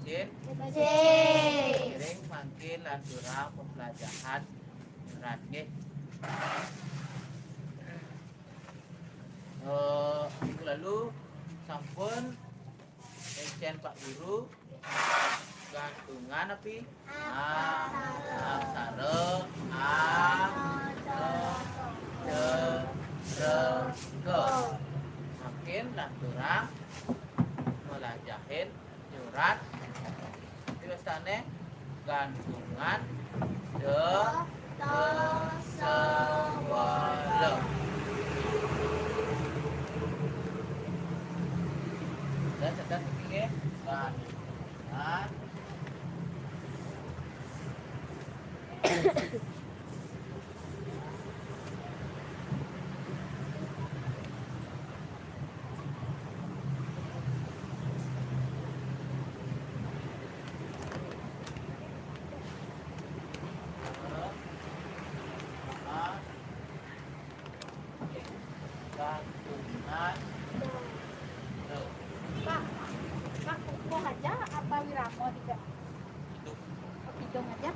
Cin. Cin. Kiring mangkin lan durang pembelajaran berat nggih. Minggu lalu sampun ejen Pak Guru gantungan api aksara a ke makin lan durang melajahin nyurat tulisane gantungan sewala. Dan catat begini gantungan gantungan Pak, Kukuh aja apa Wiramo tidak? hidung Oh, Kidung aja?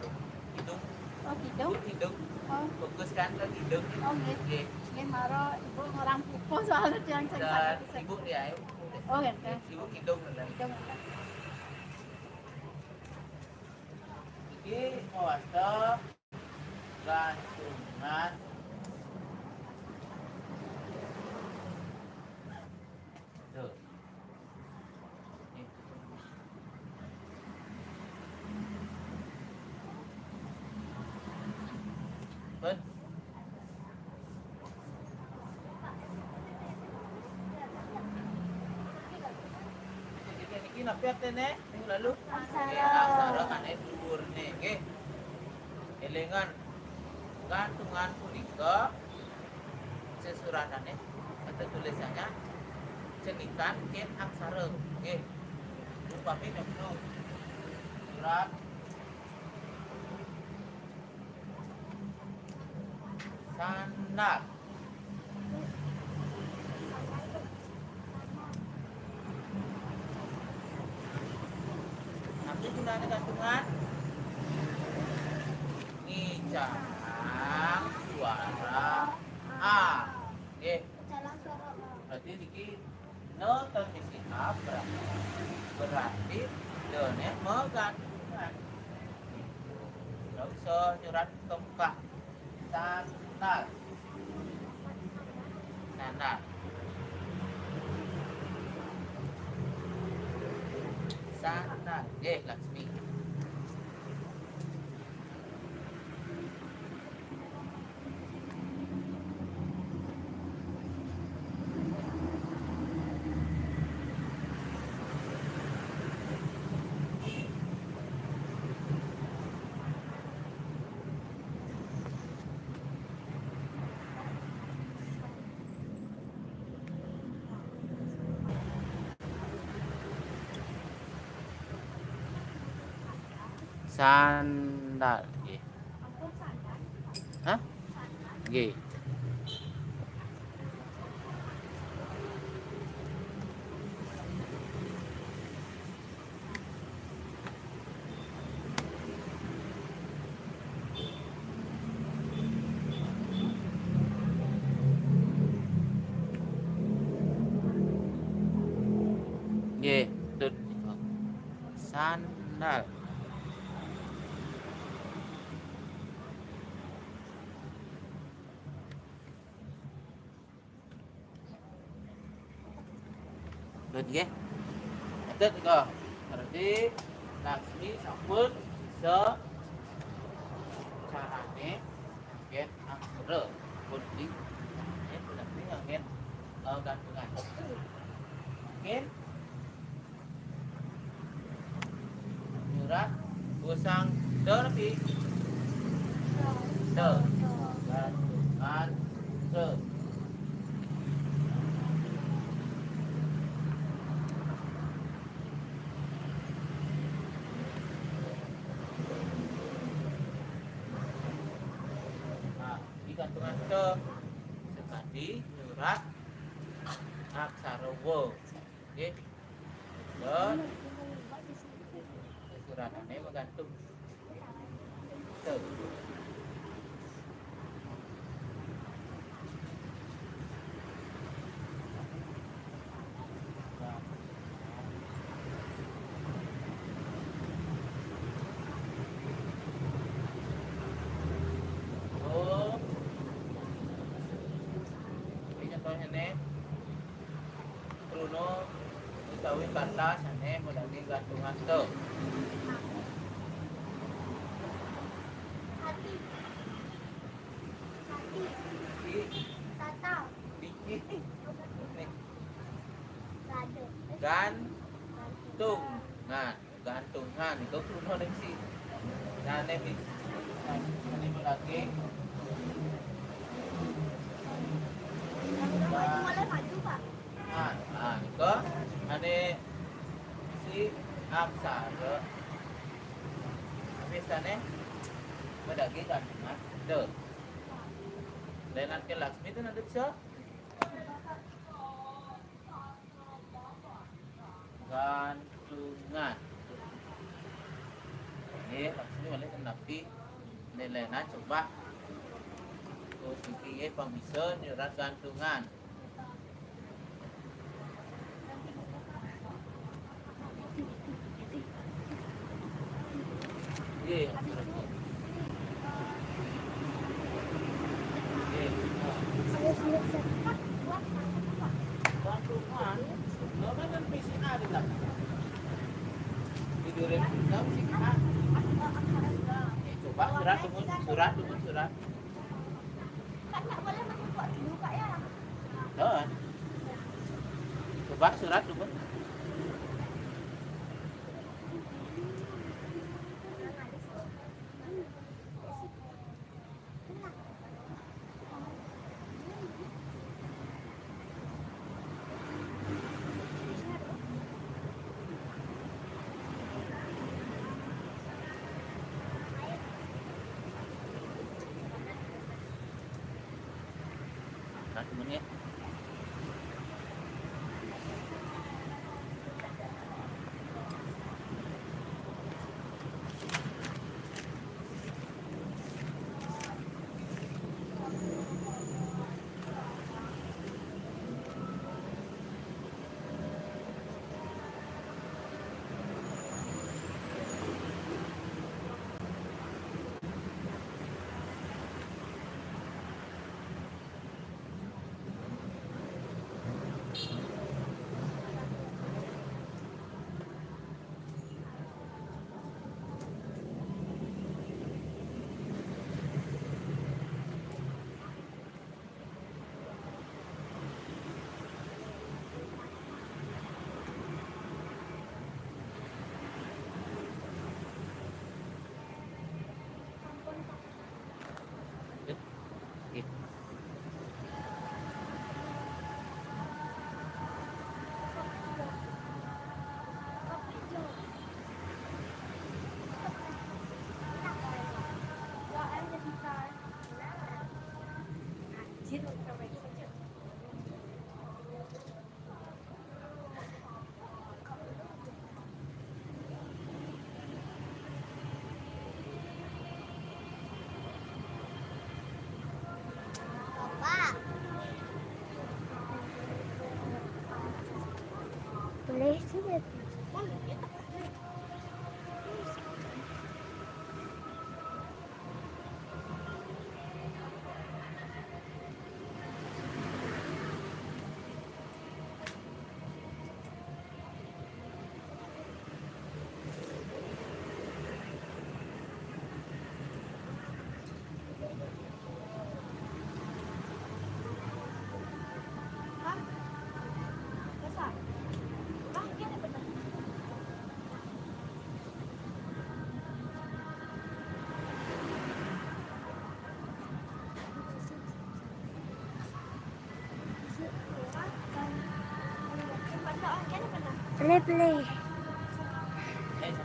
hidung Oh, Kidung? hidung Oh, fokus kan ke hidung oh gitu. Ini maro ibu orang Kukuh soalnya yang saya dan ibu dia Oh gitu. ibu hidung lah Kidung aja. ini muasta gantungan tuh Ben. Iki napiat tene minggu lalu. Aksara kan dhuwur nih, nggih. Elingan gantungan punika sesuratane atau tulisannya cenikan ken aksara, nggih. Upami nepnu surat sandal. Nanti gunanya gantungan ngicang suara A. Nggih. Berarti niki no termisi A berarti dene megantungan. Tidak usah nyurat keempat. Sandal. Sandal. Sandal. Laksmi. Sandal. Nggih. Hah? Nggih. Nggih, tut. Sandal. Tut nggih. Tut kok. Berarti Laksmi sampun bisa carane ngen aksara kuning. Ini berarti ngen gantungan. Ngen nyurat usang derpi gantungan gantungan sekali nyurat aksara wo. Nggih. Dan suratane menggantung. Tuh. Oh, ini contohnya nih. Bruno utawi kertas ane modalnya gantungan tuh. Hati. Hati. Di Tatau. nih Gado. gantungan itu Bruno nih sih. Nah, nih ini modalnya Kamu itu mulai maju, Pak. itu ane si aksara biasanya modalnya gantungan tuh. Lenan ke Laksmi itu nanti bisa gantungan. Ini Laksmi boleh tapi Lena coba terus ini pembisa nyurat gantungan. Iya. Gantungan, lo kan PCA di belakang. Tidurin kamu sih coba surat. Kan nggak boleh membuat dulu, Pak ya. Tuh. Coba surat dulu. Satu menit. Pak. Boleh sih. Boleh.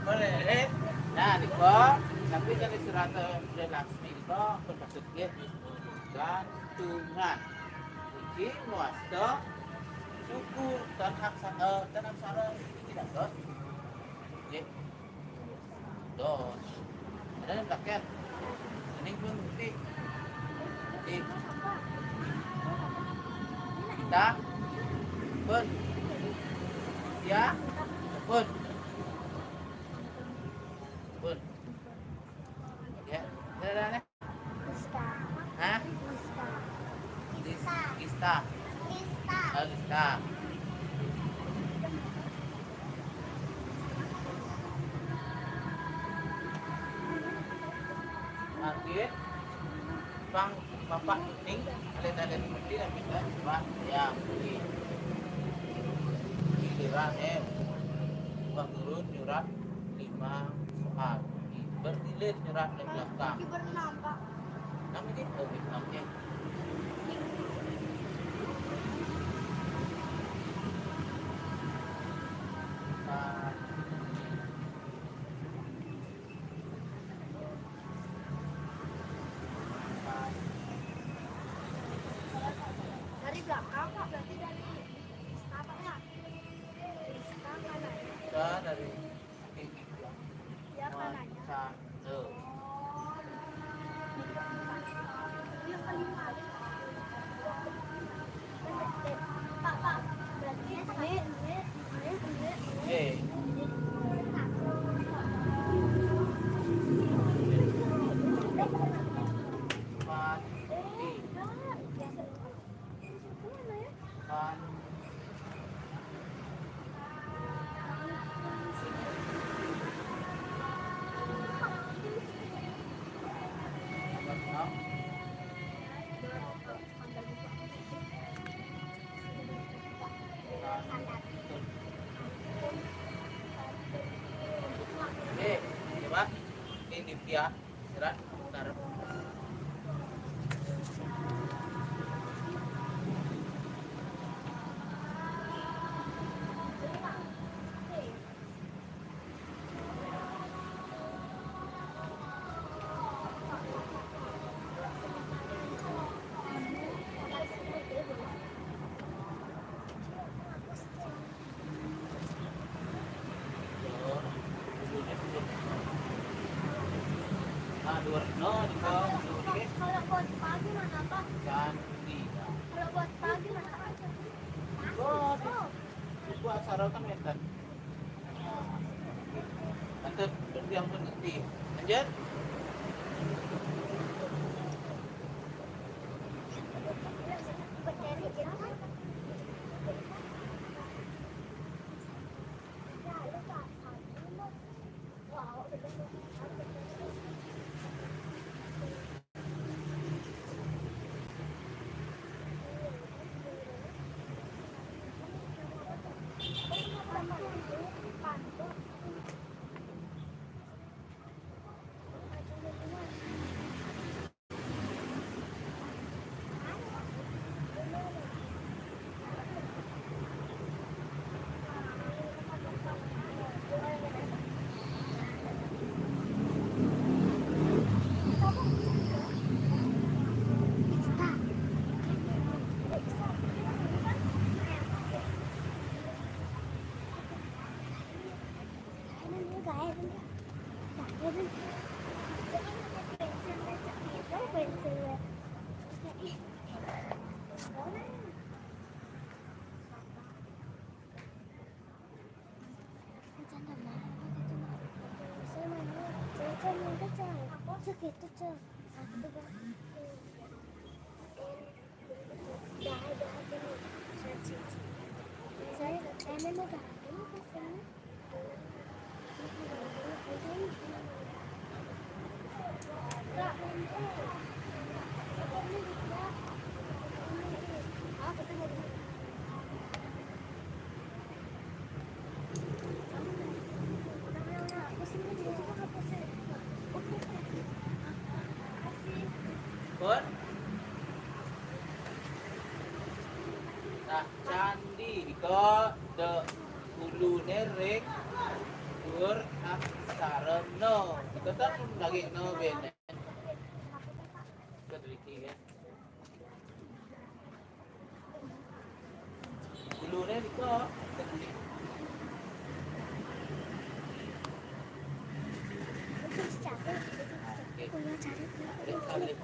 Boleh. Nah, di bawah tapi kan surat dari Laksmi itu bermaksudnya gantungan. Iki muasta syukur dan aksara tidak bos. dos. Ada yang rakyat. Ini pun bukti. Di kita pun ya pun pun ya ada nih. Ista. Hah? Ista. Gista. Oh, Gista. Margit bang bapak kuning kalian seperti yang kita coba ya beli giliran bang turun nyurat 5 soal bergilir nyurat di belakang Berenam, Pak. namanya oh namanya Dari belakang, Pak. Berarti dari Ista, Pak, ya? Ista kanannya. dari Ya, kanannya. Sando. Oh. Yang kelima. Pak. Berarti ini. Eh, pasti kan coba ini dia serat taruh dua no di bawah Kalau buat pagi mana, Pak? Candi Kalau buat pagi mana, Pak? oh itu acara kan meter nanti berarti yang mengerti lanjut Berdiri gitu. Segitu cel, saya mau datang ke sini. Pun nah candi ko de ulu nerek dur aksarano itu kan lagi no bene kedriki ya ulu nerek ko Cari kali.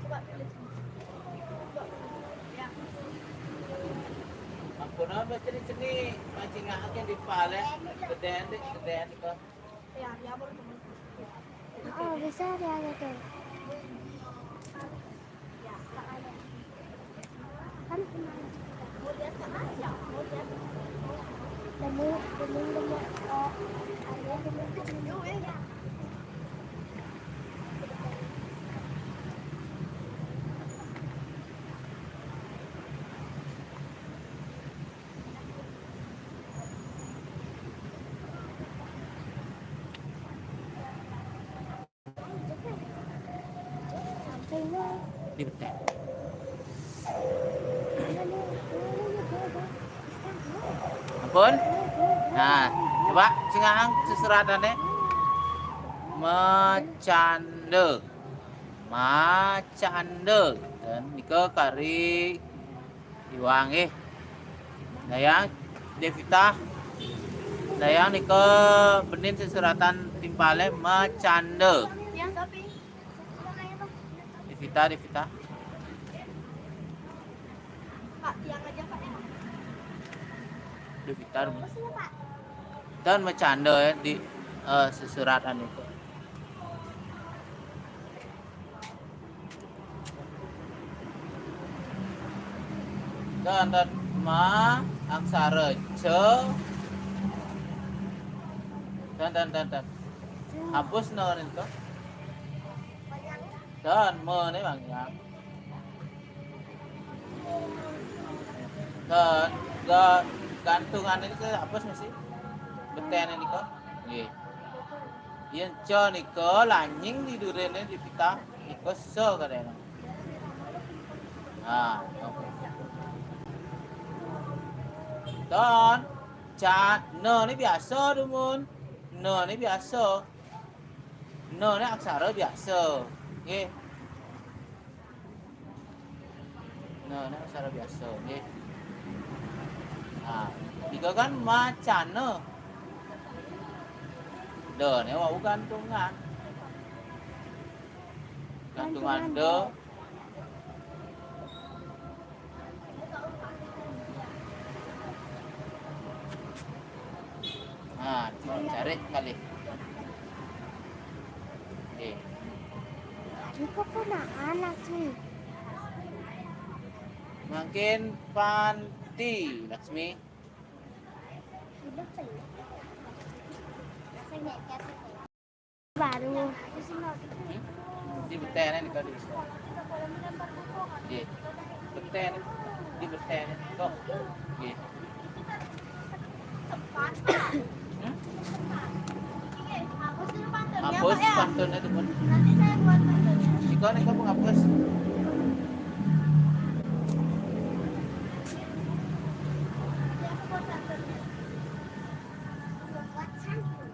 Coba tulis. Ya. Ampun apa ceni mancing aja di pale. Gedean ke. Ya, ya baru teman. Oh, bisa dia gitu. Ya, tak ada. Kan Mau lihat kan aja, mau lihat. demi ada demi Yuk, ya. sampingnya Di betek. Ampun. Nah, coba singang seseratannya. Macande. Macande. Dan nika kari iwang Dayang Devita. Dayang nika benin seseratan timpale macande. Yang tapi Devita. Pak, tiang aja Pak ya. Devita. Terus ya Pak. Dan macande ya di seseratan itu. Dan ma aksara ce dan hapus no itu dan me nih bang ya dan gantungan ini ke hapus masih beten ini kok iya yang ce nih ke lanying di durene di pita iko se kadang nah dan ne ini biasa dumun ne ini biasa ne ini aksara biasa nggih ne ini aksara biasa nggih nah tiga kan macane de ini wau gantungan de nah cari kali Tadi kok ponakan Laksmi? Makin Panti Laksmi. Udah peluk. Rasanya kasih baru. Di beten ini kalau bisa. Di beten kok. Di. Tepat. Hapus dulu pantunnya Hapus Pak ya. pantunnya itu pun. Nanti saya buat pantunnya. Ikaw na ikaw hapus. Ya, aku buat pantunnya. Buat santun.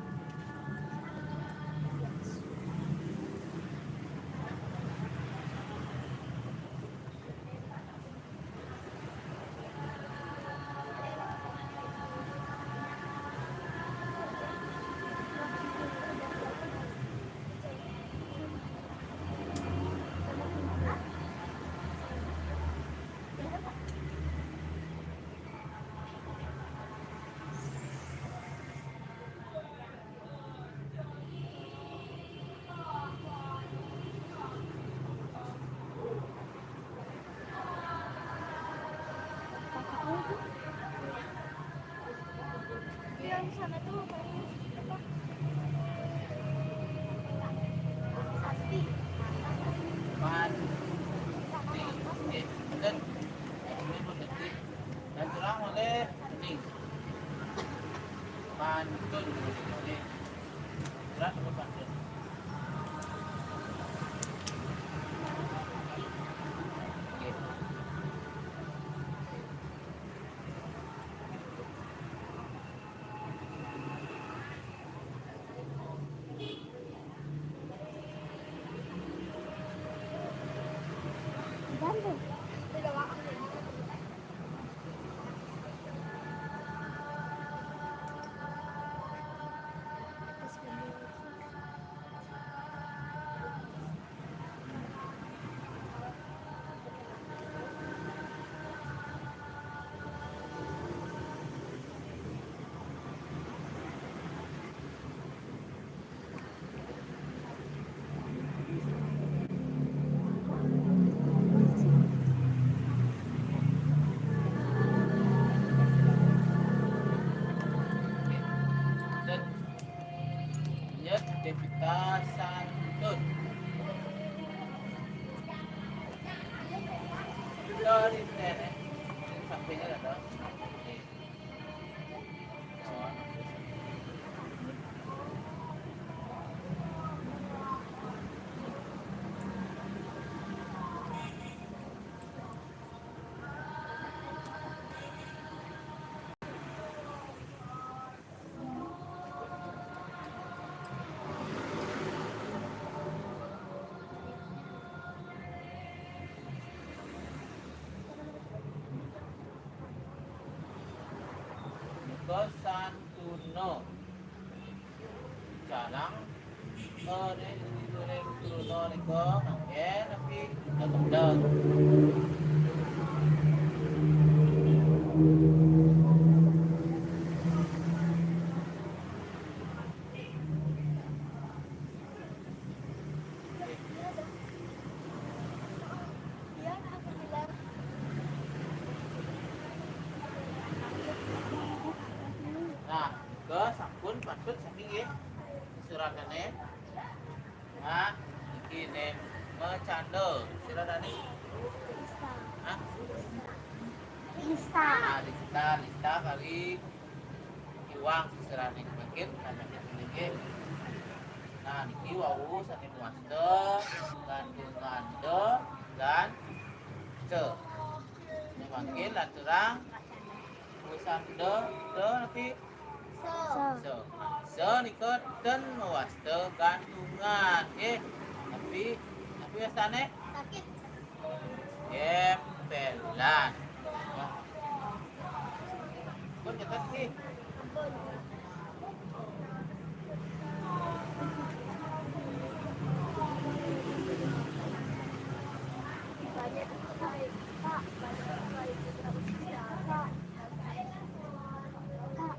Santun. Dari sini. Sampingnya ada. Niko santuno. Jalang. Ini turuno niko. Ya, tapi tetap. Dia aku bilang Nah, ke sampun patut saking nggih. Suratane. Nah, iki ne mecando. Suratane. Hah? Lista. Nah, lista kali iwang suratane makin kanane nggih. Nah, niki wau sane muaste kandungan de dan ce. Ini makin laturang tulisan de nanti So. so niko ten muaste kandungan tapi biasane sakit. gempelan. Pun nyetet sih. Ampun. Banyak sekali, Pak. Banyak sekali kita usia, Pak. Kak.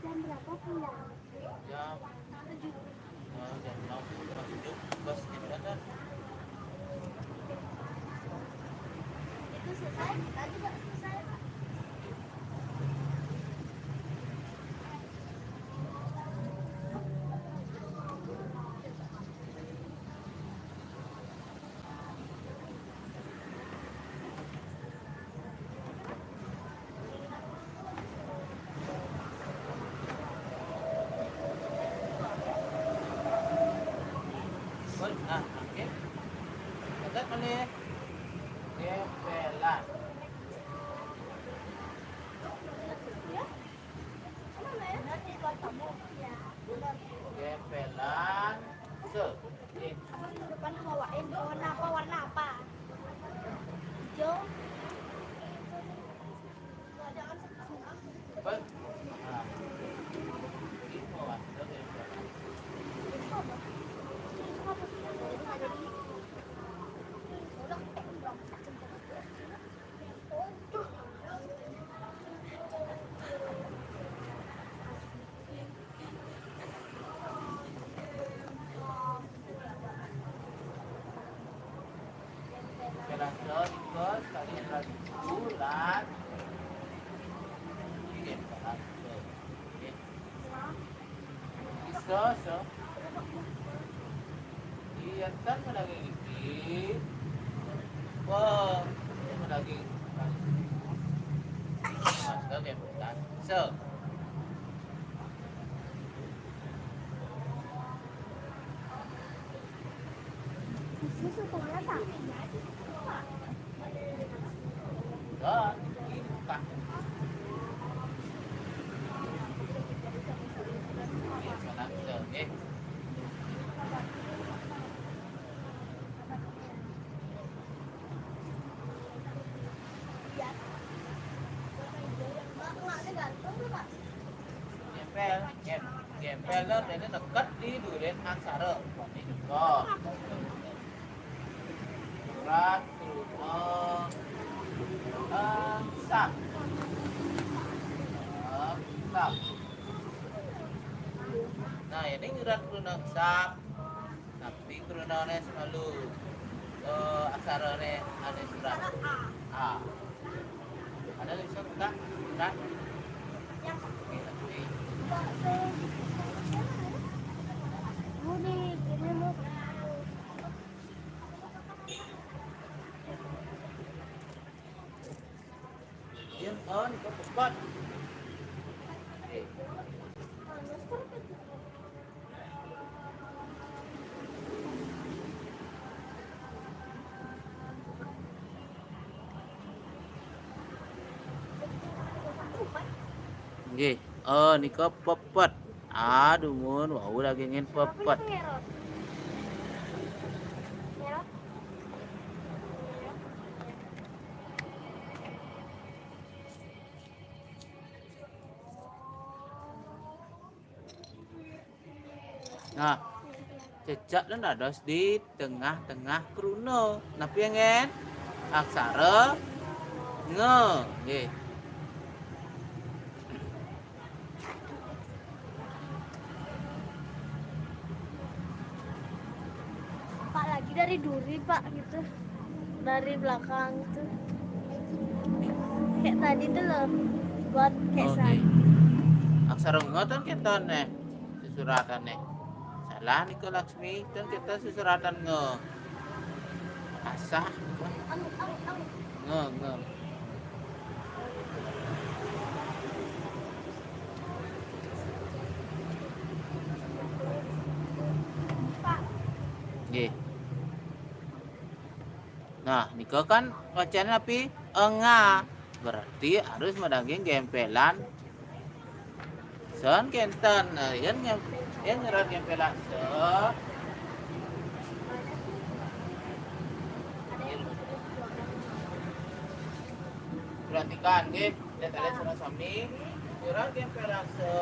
Jam berapa pulang? Jam jam 6 bus kan. Itu selesai, kita juga selesai, Pak. Pun oke. Nyetet mana? Gempelan. Ya? Mana ya? Nanti buat kamu. Ya. Benar. Gempelan se. Nih. Apa minggu depan bawain warna apa? Hijau. Nggak ada kan sekarang. Pun. Nah. Ini muaste gempelan. Itu apa? Itu apa sih? Itu nggak jadi. Udah, udah. Oh, tuh. Gempelan se niko sekali lagi bulan. Ini gempelan se. Oke. So. Iya kan lagi iki. Wah, lagi. Master gempelan se. Isi sekolah tak? Dan kita gempelan se. Iya. Nggak ada gantung loh, Pak. Gempel ini dekat di duren aksara. Ini juga. Surat turun sak. Sak. Nah, ini surat turun sak. Tapi turunannya selalu aksaranya ada surat A. Ada tulisan enggak? Surat. Yang Oke, nanti. Pak, pepet. Oke. Nggih. Oh, nika pepet. Aduh mun, wau lagi ingin pepet. Ngerot. Ngerot. Nah, jejak dan ada di tengah-tengah kruno. Napa pengen? Aksara nge. Nggih. Pak lagi dari duri pak gitu. Dari belakang gitu. Kayak tadi tuh loh. Buat kayak Oh, nggih. Aksara nge kan kita nih susuratan nih. Salah nih ke Laksmi kan kita susuratan nge. Asah nge nge. Pak. Nggih. Nah, nika kan bacaan api enga. Berarti harus medaging gempelan sen kenten. Nah, yang nyerat gempelan se. Perhatikan nggih, lihat ada sana sami. Nyerat gempelan se.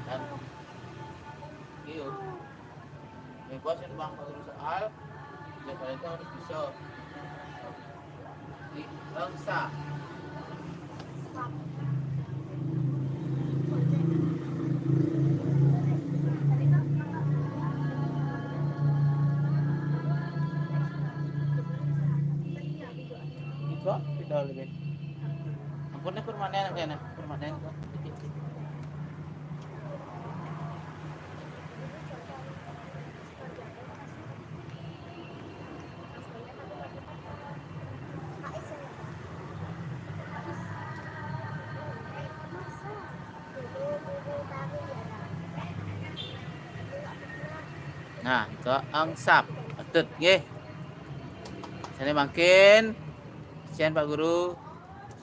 Dan yuk. Bebas yang bang kalau soal, lihat itu harus bisa. Di bangsa. Iko, tidak lebih. Ampunnya permanen kayaknya, permanen kok. Nah, ke angsap. Atut nggih. Sini makin sian Pak Guru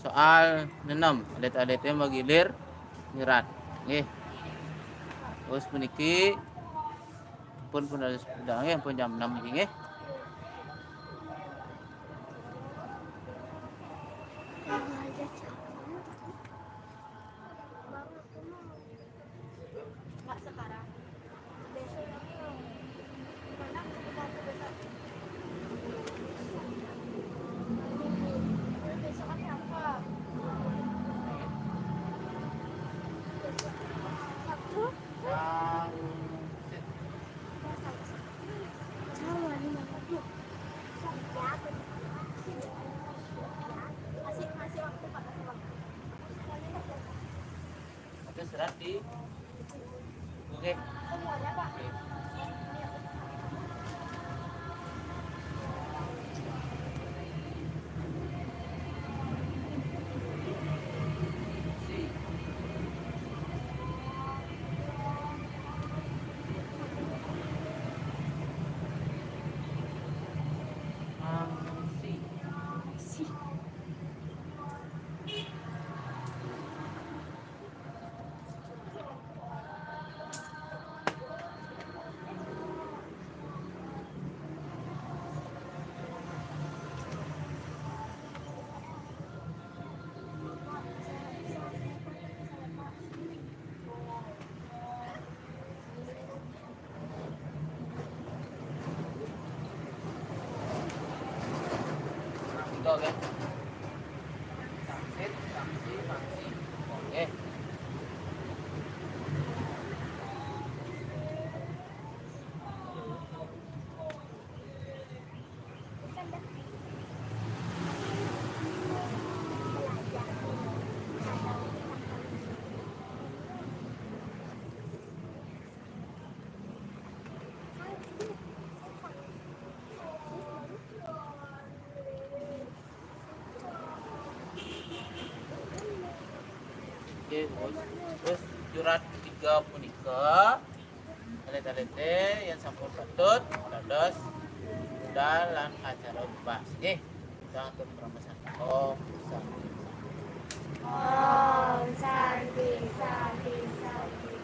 soal 6 alit-alitnya magilir nyerat nggih. Terus puniki pun harus nggih pun jam 6 iki nggih. Nggak sekarang. Besok. Gimana aku besok? Besokannya apa? Sabtu? Sama nih mama tuh. Masih waktu Pak, masih waktu. Oke, serat di oke. Semuanya Pak. Ito oke. Samsit, samsi, samsi. Oke. bos. Terus jurat ketiga punika alit-alit yang sampun patut dados dalam acara bebas. Kita atur peramasan. Om Santi. Om Santi Santi Santi.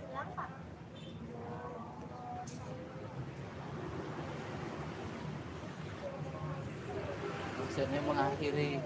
Hilang Pak. Maksudnya mengakhiri